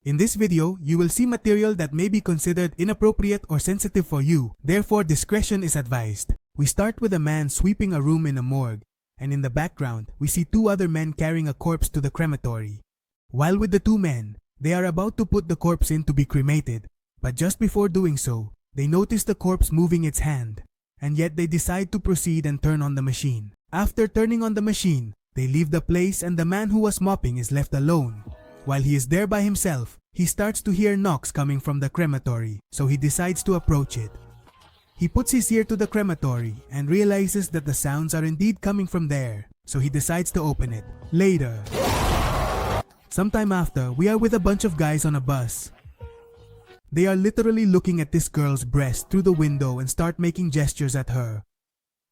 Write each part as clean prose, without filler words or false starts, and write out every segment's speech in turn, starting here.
In this video, you will see material that may be considered inappropriate or sensitive for you, therefore discretion is advised. We start with a man sweeping a room in a morgue, and in the background, we see two other men carrying a corpse to the crematory. While with the two men, they are about to put the corpse in to be cremated, but just before doing so, they notice the corpse moving its hand, and yet they decide to proceed and turn on the machine. After turning on the machine, they leave the place and the man who was mopping is left alone. While he is there by himself, he starts to hear knocks coming from the crematory, so he decides to approach it. He puts his ear to the crematory and realizes that the sounds are indeed coming from there, so he decides to open it. Later, sometime after, we are with a bunch of guys on a bus. They are literally looking at this girl's breast through the window and start making gestures at her.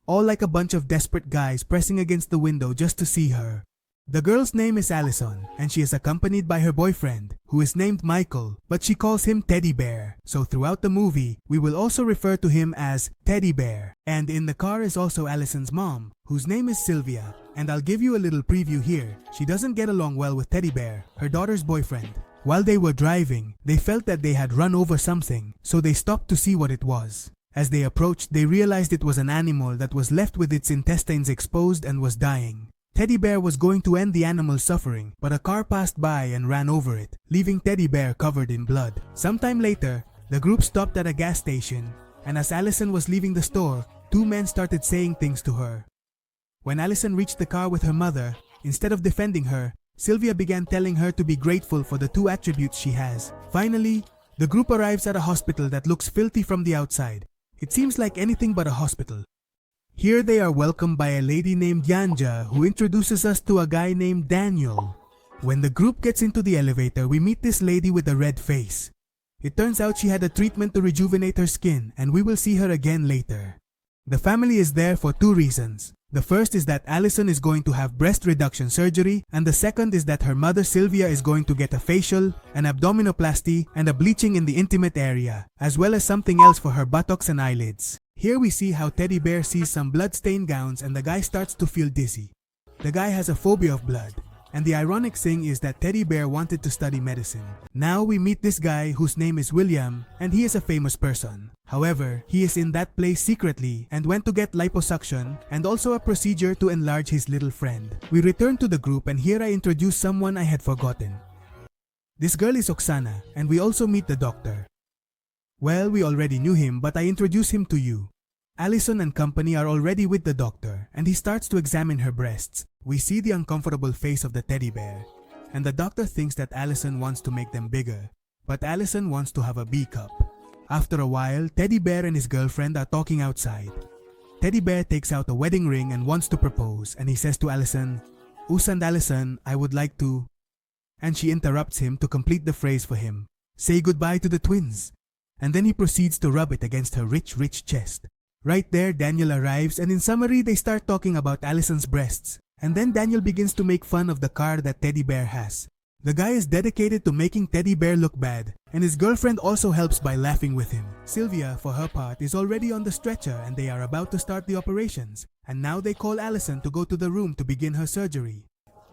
All like a bunch of desperate guys pressing against the window just to see her. The girl's name is Allison, and she is accompanied by her boyfriend, who is named Michael, but she calls him Teddy Bear. So throughout the movie, we will also refer to him as Teddy Bear. And in the car is also Allison's mom, whose name is Sylvia. And I'll give you a little preview here. She doesn't get along well with Teddy Bear, her daughter's boyfriend. While they were driving, they felt that they had run over something, so they stopped to see what it was. As they approached, they realized it was an animal that was left with its intestines exposed and was dying. Teddy Bear was going to end the animal's suffering, but a car passed by and ran over it, leaving Teddy Bear covered in blood. Sometime later, the group stopped at a gas station, and as Allison was leaving the store, two men started saying things to her. When Allison reached the car with her mother, instead of defending her, Sylvia began telling her to be grateful for the two attributes she has. Finally, the group arrives at a hospital that looks filthy from the outside. It seems like anything but a hospital. Here they are welcomed by a lady named Yanja who introduces us to a guy named Daniel. When the group gets into the elevator, we meet this lady with a red face. It turns out she had a treatment to rejuvenate her skin, and we will see her again later. The family is there for two reasons. The first is that Allison is going to have breast reduction surgery, and the second is that her mother Sylvia is going to get a facial, an abdominoplasty, and a bleaching in the intimate area, as well as something else for her buttocks and eyelids. Here we see how Teddy Bear sees some blood-stained gowns and the guy starts to feel dizzy. The guy has a phobia of blood, and the ironic thing is that Teddy Bear wanted to study medicine. Now we meet this guy whose name is William, and he is a famous person. However, he is in that place secretly and went to get liposuction and also a procedure to enlarge his little friend. We return to the group and here I introduce someone I had forgotten. This girl is Oksana, and we also meet the doctor. Well, we already knew him, but I introduce him to you. Allison and company are already with the doctor, and he starts to examine her breasts. We see the uncomfortable face of the teddy bear, and the doctor thinks that Allison wants to make them bigger, but Allison wants to have a B cup. After a while, Teddy Bear and his girlfriend are talking outside. Teddy Bear takes out a wedding ring and wants to propose, and he says to Allison, "Usand Allison, I would like to..." And she interrupts him to complete the phrase for him. "Say goodbye to the twins." And then he proceeds to rub it against her rich chest. Right there, Daniel arrives, and in summary, they start talking about Allison's breasts. And then Daniel begins to make fun of the car that Teddy Bear has. The guy is dedicated to making Teddy Bear look bad, and his girlfriend also helps by laughing with him. Sylvia, for her part, is already on the stretcher and they are about to start the operations. And now they call Allison to go to the room to begin her surgery.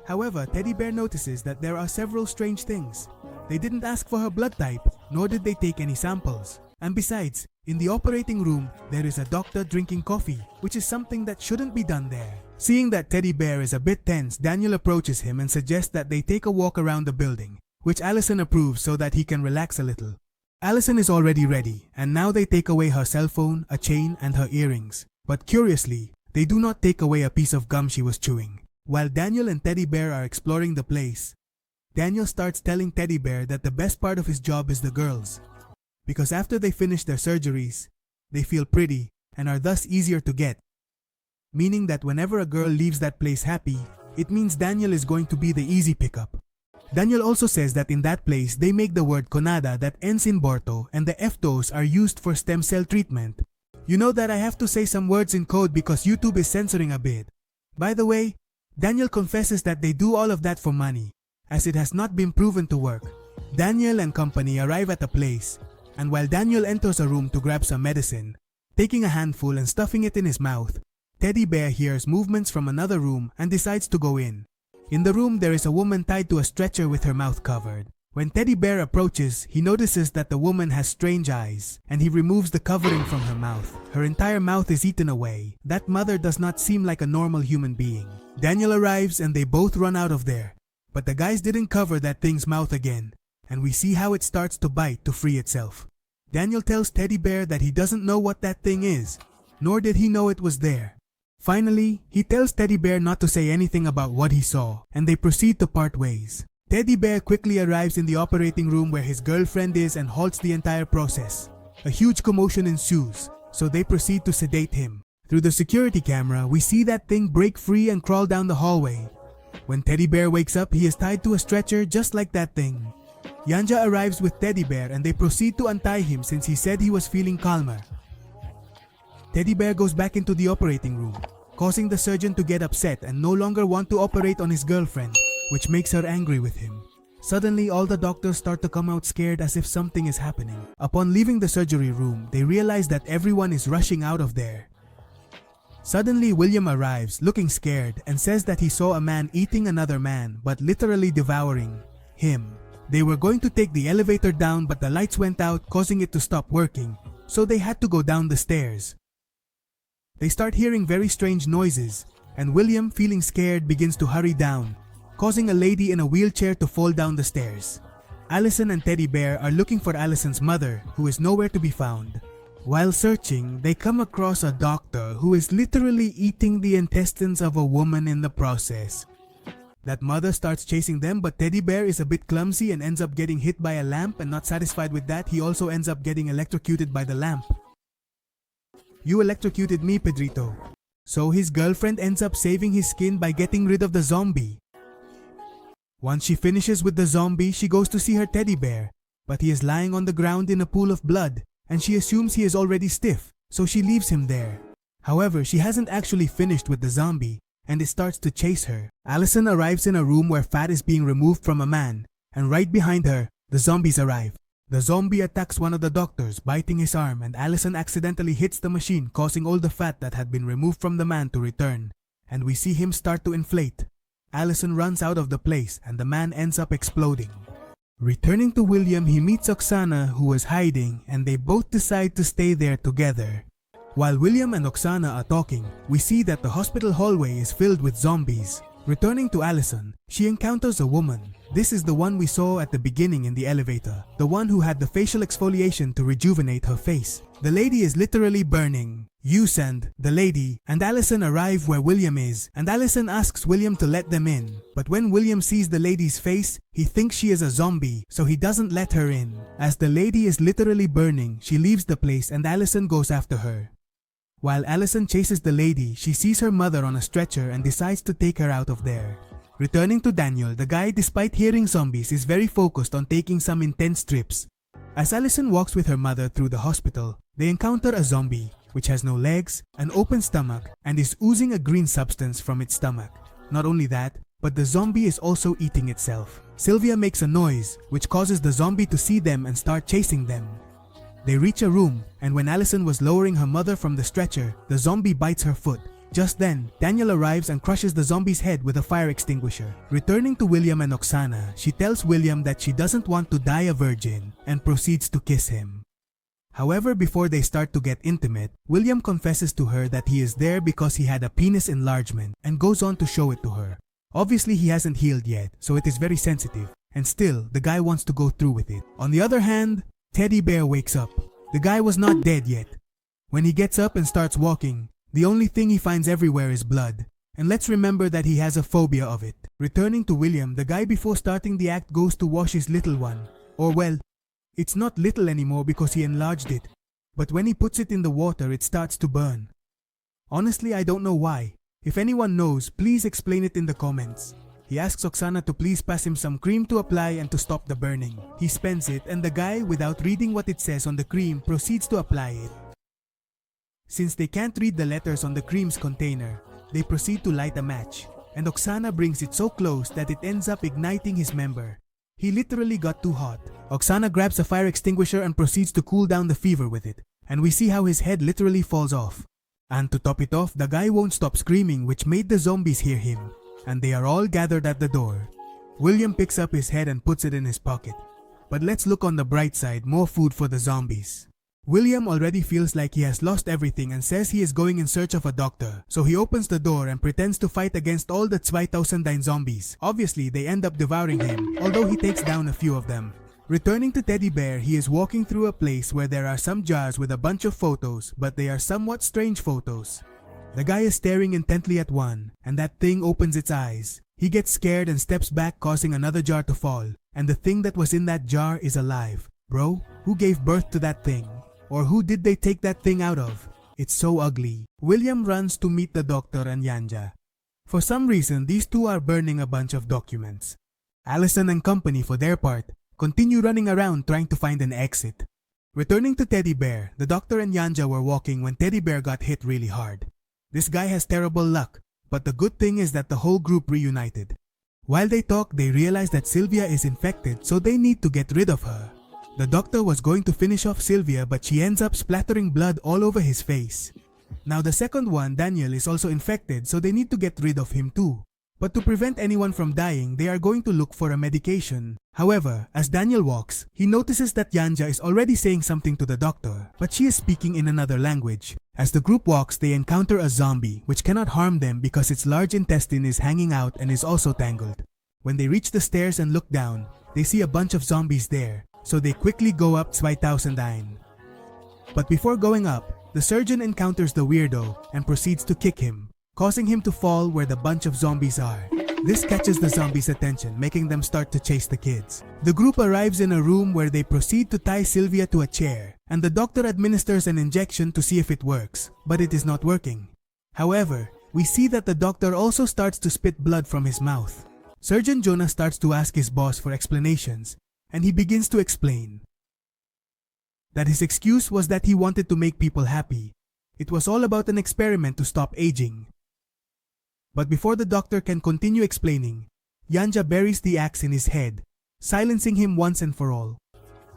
However, Teddy Bear notices that there are several strange things. They didn't ask for her blood type, nor did they take any samples. And besides, in the operating room, there is a doctor drinking coffee, which is something that shouldn't be done there. Seeing that Teddy Bear is a bit tense, Daniel approaches him and suggests that they take a walk around the building, which Allison approves so that he can relax a little. Allison is already ready, and now they take away her cell phone, a chain, and her earrings. But curiously, they do not take away a piece of gum she was chewing. While Daniel and Teddy Bear are exploring the place, Daniel starts telling Teddy Bear that the best part of his job is the girls. Because after they finish their surgeries, they feel pretty and are thus easier to get. Meaning that whenever a girl leaves that place happy, it means Daniel is going to be the easy pickup. Daniel also says that in that place, they make the word conada that ends in borto and the FTOs are used for stem cell treatment. You know that I have to say some words in code because YouTube is censoring a bit. By the way, Daniel confesses that they do all of that for money, as it has not been proven to work. Daniel and company arrive at a place, and while Daniel enters a room to grab some medicine, taking a handful and stuffing it in his mouth, Teddy Bear hears movements from another room and decides to go in. In the room, there is a woman tied to a stretcher with her mouth covered. When Teddy Bear approaches, he notices that the woman has strange eyes, and he removes the covering from her mouth. Her entire mouth is eaten away. That mother does not seem like a normal human being. Daniel arrives and they both run out of there. But the guys didn't cover that thing's mouth again, and we see how it starts to bite to free itself. Daniel tells Teddy Bear that he doesn't know what that thing is, nor did he know it was there. Finally, he tells Teddy Bear not to say anything about what he saw, and they proceed to part ways. Teddy Bear quickly arrives in the operating room where his girlfriend is and halts the entire process. A huge commotion ensues, so they proceed to sedate him. Through the security camera, we see that thing break free and crawl down the hallway. When Teddy Bear wakes up, he is tied to a stretcher just like that thing. Yanja arrives with Teddy Bear and they proceed to untie him since he said he was feeling calmer. Teddy Bear goes back into the operating room, causing the surgeon to get upset and no longer want to operate on his girlfriend, which makes her angry with him. Suddenly, all the doctors start to come out scared as if something is happening. Upon leaving the surgery room, they realize that everyone is rushing out of there. Suddenly, William arrives, looking scared, and says that he saw a man eating another man, but literally devouring him. They were going to take the elevator down, but the lights went out, causing it to stop working, so they had to go down the stairs. They start hearing very strange noises, and William, feeling scared, begins to hurry down, causing a lady in a wheelchair to fall down the stairs. Allison and Teddy Bear are looking for Allison's mother, who is nowhere to be found. While searching, they come across a doctor who is literally eating the intestines of a woman in the process. That mother starts chasing them, but Teddy Bear is a bit clumsy and ends up getting hit by a lamp, and not satisfied with that, he also ends up getting electrocuted by the lamp. "You electrocuted me, Pedrito." So his girlfriend ends up saving his skin by getting rid of the zombie. Once she finishes with the zombie, she goes to see her Teddy Bear, but he is lying on the ground in a pool of blood, and she assumes he is already stiff, so she leaves him there. However, she hasn't actually finished with the zombie, and it starts to chase her. Allison arrives in a room where fat is being removed from a man, and right behind her, the zombies arrive. The zombie attacks one of the doctors, biting his arm, and Allison accidentally hits the machine, causing all the fat that had been removed from the man to return, and we see him start to inflate. Allison runs out of the place, and the man ends up exploding. Returning to William, he meets Oksana, who was hiding, and they both decide to stay there together. While William and Oksana are talking, we see that the hospital hallway is filled with zombies. Returning to Allison, she encounters a woman. This is the one we saw at the beginning in the elevator, the one who had the facial exfoliation to rejuvenate her face. The lady is literally burning. Yus and the lady and Allison arrive where William is, and Allison asks William to let them in. But when William sees the lady's face, he thinks she is a zombie, so he doesn't let her in. As the lady is literally burning, she leaves the place and Allison goes after her. While Allison chases the lady, she sees her mother on a stretcher and decides to take her out of there. Returning to Daniel, the guy, despite hearing zombies, is very focused on taking some intense trips. As Allison walks with her mother through the hospital, they encounter a zombie, which has no legs, an open stomach, and is oozing a green substance from its stomach. Not only that, but the zombie is also eating itself. Sylvia makes a noise, which causes the zombie to see them and start chasing them. They reach a room, and when Allison was lowering her mother from the stretcher, the zombie bites her foot. Just then, Daniel arrives and crushes the zombie's head with a fire extinguisher. Returning to William and Oksana, she tells William that she doesn't want to die a virgin and proceeds to kiss him. However, before they start to get intimate, William confesses to her that he is there because he had a penis enlargement and goes on to show it to her. Obviously, he hasn't healed yet, so it is very sensitive, and still, the guy wants to go through with it. On the other hand, Teddy Bear wakes up. The guy was not dead yet. When he gets up and starts walking, the only thing he finds everywhere is blood. And let's remember that he has a phobia of it. Returning to William, the guy before starting the act goes to wash his little one. Or well, it's not little anymore because he enlarged it. But when he puts it in the water, it starts to burn. Honestly, I don't know why. If anyone knows, please explain it in the comments. He asks Oksana to please pass him some cream to apply and to stop the burning. He spends it, and the guy, without reading what it says on the cream, proceeds to apply it. Since they can't read the letters on the cream's container, they proceed to light a match, and Oksana brings it so close that it ends up igniting his member. He literally got too hot. Oksana grabs a fire extinguisher and proceeds to cool down the fever with it, and we see how his head literally falls off. And to top it off, the guy won't stop screaming, which made the zombies hear him, and they are all gathered at the door. William picks up his head and puts it in his pocket. But let's look on the bright side, more food for the zombies. William already feels like he has lost everything and says he is going in search of a doctor. So he opens the door and pretends to fight against all the 2009 zombies. Obviously, they end up devouring him, although he takes down a few of them. Returning to Teddy Bear, he is walking through a place where there are some jars with a bunch of photos, but they are somewhat strange photos. The guy is staring intently at one, and that thing opens its eyes. He gets scared and steps back, causing another jar to fall, and the thing that was in that jar is alive. Bro, who gave birth to that thing? Or who did they take that thing out of? It's so ugly. William runs to meet the doctor and Yanja. For some reason, these two are burning a bunch of documents. Allison and company, for their part, continue running around trying to find an exit. Returning to Teddy Bear, the doctor and Yanja were walking when Teddy Bear got hit really hard. This guy has terrible luck, but the good thing is that the whole group reunited. While they talk, they realize that Sylvia is infected, so they need to get rid of her. The doctor was going to finish off Sylvia, but she ends up splattering blood all over his face. Now the second one, Daniel, is also infected, so they need to get rid of him too. But to prevent anyone from dying, they are going to look for a medication. However, as Daniel walks, he notices that Yanja is already saying something to the doctor, but she is speaking in another language. As the group walks, they encounter a zombie, which cannot harm them because its large intestine is hanging out and is also tangled. When they reach the stairs and look down, they see a bunch of zombies there, so they quickly go up 2009. But before going up, the surgeon encounters the weirdo and proceeds to kick him, causing him to fall where the bunch of zombies are. This catches the zombies' attention, making them start to chase the kids. The group arrives in a room where they proceed to tie Sylvia to a chair, and the doctor administers an injection to see if it works, but it is not working. However, we see that the doctor also starts to spit blood from his mouth. Surgeon Jonah starts to ask his boss for explanations, and he begins to explain that his excuse was that he wanted to make people happy. It was all about an experiment to stop aging. But before the doctor can continue explaining, Yanja buries the axe in his head, silencing him once and for all.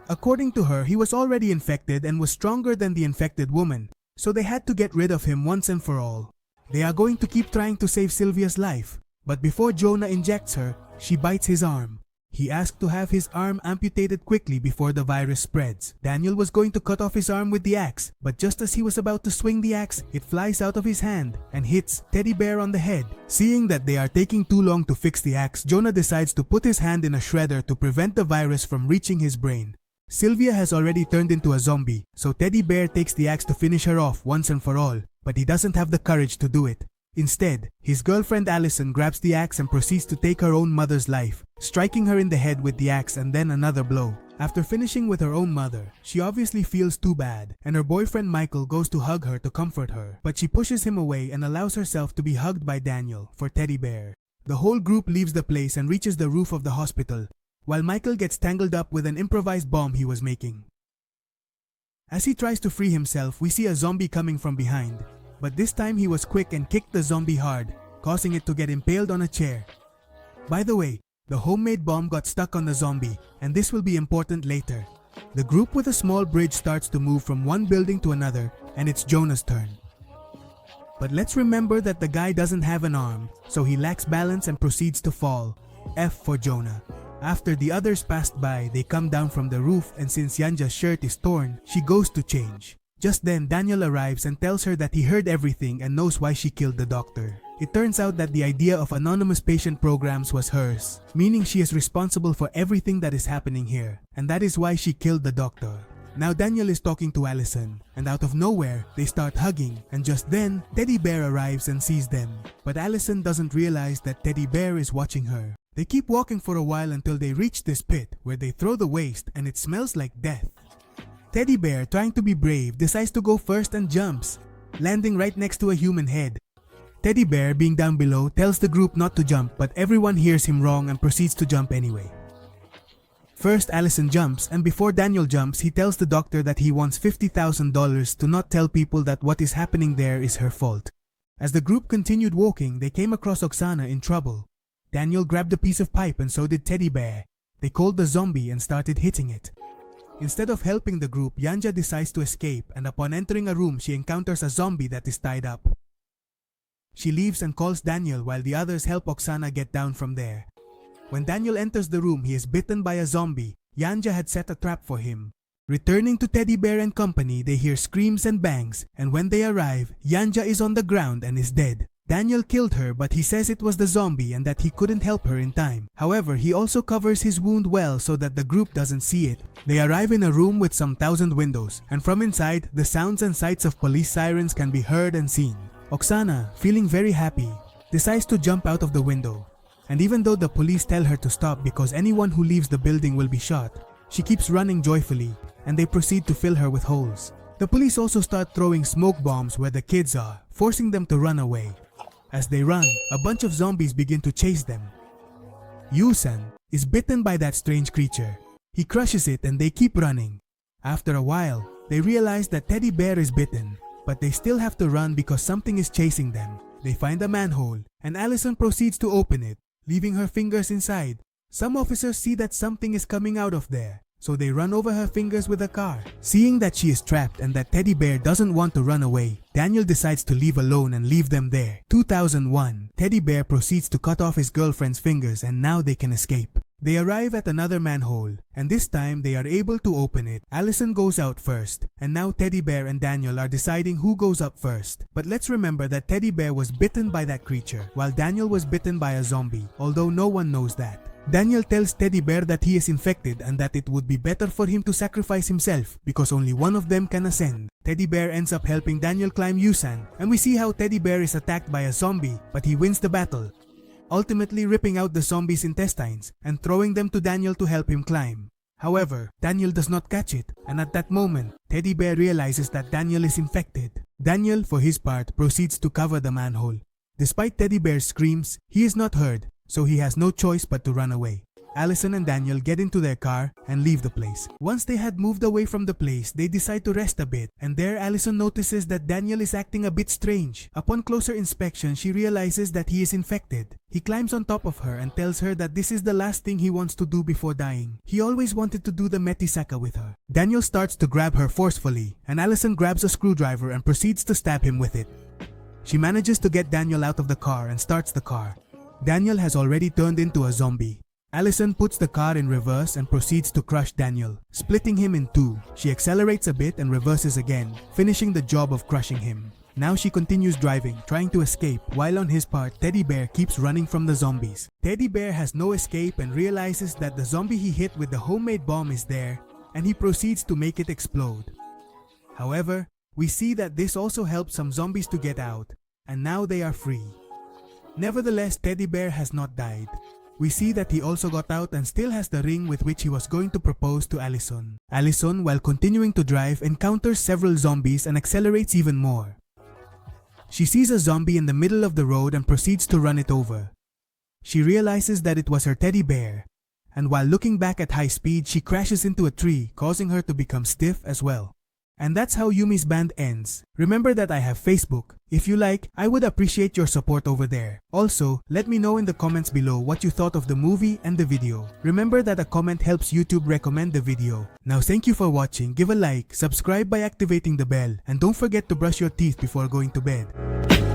According to her, he was already infected and was stronger than the infected woman, so they had to get rid of him once and for all. They are going to keep trying to save Sylvia's life, but before Jonah injects her, she bites his arm. He asked to have his arm amputated quickly before the virus spreads. Daniel was going to cut off his arm with the axe, but just as he was about to swing the axe, it flies out of his hand and hits Teddy Bear on the head. Seeing that they are taking too long to fix the axe, Jonah decides to put his hand in a shredder to prevent the virus from reaching his brain. Sylvia has already turned into a zombie, so Teddy Bear takes the axe to finish her off once and for all, but he doesn't have the courage to do it. Instead, his girlfriend Allison grabs the axe and proceeds to take her own mother's life, striking her in the head with the axe and then another blow. After finishing with her own mother, she obviously feels too bad, and her boyfriend Michael goes to hug her to comfort her, but she pushes him away and allows herself to be hugged by Daniel for Teddy Bear. The whole group leaves the place and reaches the roof of the hospital, while Michael gets tangled up with an improvised bomb he was making. As he tries to free himself, we see a zombie coming from behind. But this time he was quick and kicked the zombie hard, causing it to get impaled on a chair. By the way, the homemade bomb got stuck on the zombie, and this will be important later. The group with a small bridge starts to move from one building to another, and it's Jonah's turn. But let's remember that the guy doesn't have an arm, so he lacks balance and proceeds to fall. F for Jonah. After the others passed by, they come down from the roof, and since Yanja's shirt is torn, she goes to change. Just then, Daniel arrives and tells her that he heard everything and knows why she killed the doctor. It turns out that the idea of anonymous patient programs was hers, meaning she is responsible for everything that is happening here, and that is why she killed the doctor. Now Daniel is talking to Allison, and out of nowhere, they start hugging, and just then, Teddy Bear arrives and sees them. But Allison doesn't realize that Teddy Bear is watching her. They keep walking for a while until they reach this pit, where they throw the waste and it smells like death. Teddy Bear, trying to be brave, decides to go first and jumps, landing right next to a human head. Teddy Bear, being down below, tells the group not to jump, but everyone hears him wrong and proceeds to jump anyway. First, Allison jumps, and before Daniel jumps, he tells the doctor that he wants $50,000 to not tell people that what is happening there is her fault. As the group continued walking, they came across Oksana in trouble. Daniel grabbed a piece of pipe and so did Teddy Bear. They called the zombie and started hitting it. Instead of helping the group, Yanja decides to escape, and upon entering a room, she encounters a zombie that is tied up. She leaves and calls Daniel while the others help Oksana get down from there. When Daniel enters the room, he is bitten by a zombie. Yanja had set a trap for him. Returning to Teddy Bear and company, they hear screams and bangs, and when they arrive, Yanja is on the ground and is dead. Daniel killed her, but he says it was the zombie and that he couldn't help her in time. However, he also covers his wound well so that the group doesn't see it. They arrive in a room with some 1,000 windows, and from inside, the sounds and sights of police sirens can be heard and seen. Oksana, feeling very happy, decides to jump out of the window. And even though the police tell her to stop because anyone who leaves the building will be shot, she keeps running joyfully, and they proceed to fill her with holes. The police also start throwing smoke bombs where the kids are, forcing them to run away. As they run, a bunch of zombies begin to chase them. Yusan is bitten by that strange creature. He crushes it and they keep running. After a while, they realize that Teddy Bear is bitten, but they still have to run because something is chasing them. They find a manhole, and Allison proceeds to open it, leaving her fingers inside. Some officers see that something is coming out of there, so they run over her fingers with a car. Seeing that she is trapped and that Teddy Bear doesn't want to run away, Daniel decides to leave alone and leave them there. 2001, Teddy Bear proceeds to cut off his girlfriend's fingers and now they can escape. They arrive at another manhole, and this time they are able to open it. Allison goes out first, and now Teddy Bear and Daniel are deciding who goes up first. But let's remember that Teddy Bear was bitten by that creature, while Daniel was bitten by a zombie, although no one knows that. Daniel tells Teddy Bear that he is infected and that it would be better for him to sacrifice himself because only one of them can ascend. Teddy Bear ends up helping Daniel climb Yusan, and we see how Teddy Bear is attacked by a zombie, but he wins the battle, ultimately ripping out the zombie's intestines and throwing them to Daniel to help him climb. However, Daniel does not catch it, and at that moment, Teddy Bear realizes that Daniel is infected. Daniel, for his part, proceeds to cover the manhole. Despite Teddy Bear's screams, he is not heard, so he has no choice but to run away. Allison and Daniel get into their car and leave the place. Once they had moved away from the place, they decide to rest a bit, and there Allison notices that Daniel is acting a bit strange. Upon closer inspection, she realizes that he is infected. He climbs on top of her and tells her that this is the last thing he wants to do before dying. He always wanted to do the metisaka with her. Daniel starts to grab her forcefully, and Allison grabs a screwdriver and proceeds to stab him with it. She manages to get Daniel out of the car and starts the car. Daniel has already turned into a zombie. Allison puts the car in reverse and proceeds to crush Daniel, splitting him in two. She accelerates a bit and reverses again, finishing the job of crushing him. Now she continues driving, trying to escape, while on his part, Teddy Bear keeps running from the zombies. Teddy Bear has no escape and realizes that the zombie he hit with the homemade bomb is there, and he proceeds to make it explode. However, we see that this also helps some zombies to get out, and now they are free. Nevertheless, Teddy Bear has not died. We see that he also got out and still has the ring with which he was going to propose to Allison. Allison, while continuing to drive, encounters several zombies and accelerates even more. She sees a zombie in the middle of the road and proceeds to run it over. She realizes that it was her teddy bear, and while looking back at high speed, she crashes into a tree, causing her to become stiff as well. And that's how Yumi's band ends. Remember that I have Facebook. If you like, I would appreciate your support over there. Also, let me know in the comments below what you thought of the movie and the video. Remember that a comment helps YouTube recommend the video. Now thank you for watching, give a like, subscribe by activating the bell, and don't forget to brush your teeth before going to bed.